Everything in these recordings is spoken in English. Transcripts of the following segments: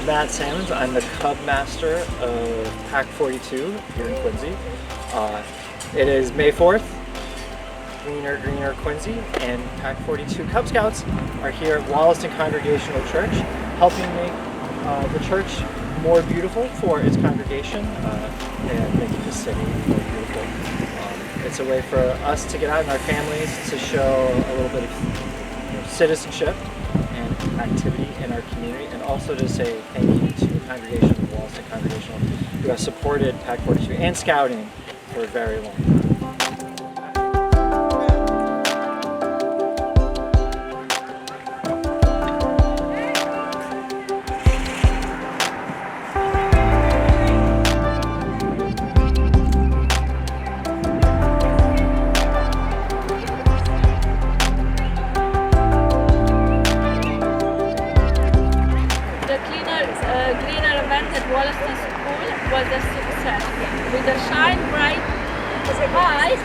Matt Sammons. I'm the Cub Master of Pack 42 here in Quincy. It is May 4th, Greener Quincy, and Pack 42 Cub Scouts are here at Wollaston Congregational Church, helping make the church more beautiful for its congregation and making the city more beautiful. It's a way for us to get out in our families to show a little bit of citizenship and activity in our community, and also to say thank you to the congregation of Wollaston Congregational who has supported Pack 42 and Scouting for a very long time. Greener event at Wollaston School was a success. With the shine bright eyes,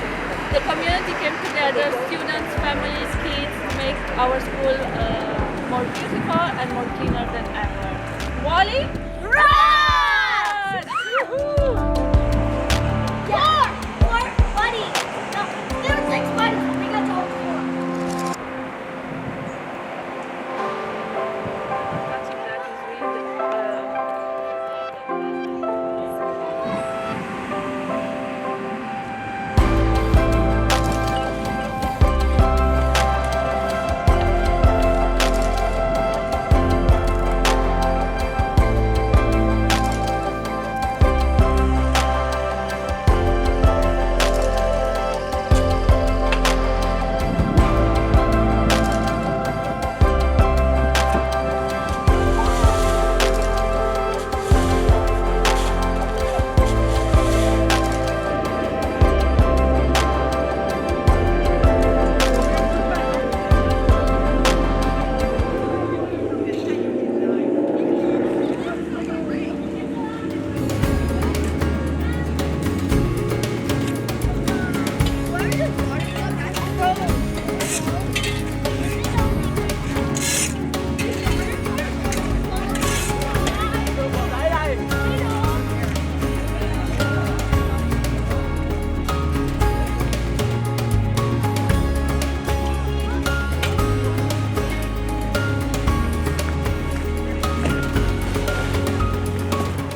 the community came together, students, families, kids, to make our school more beautiful and more cleaner than ever. Wally, run! Four buddies. No, there were 6 buddies. We got to all 4.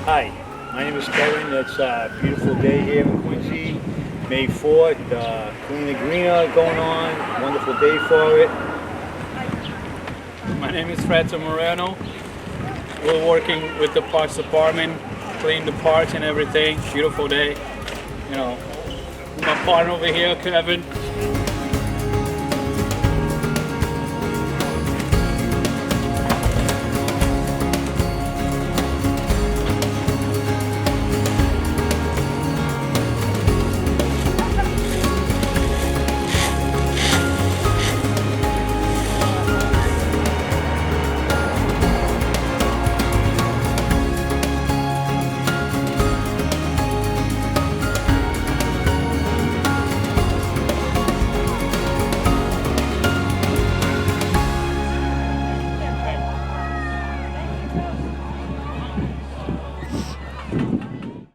Hi, my name is Kevin. It's a beautiful day here in Quincy. May 4th, Greener going on. Wonderful day for it. My name is Fred Moreno. We're working with the Parks Department, cleaning the parks and everything. Beautiful day. You know, my partner over here, Kevin.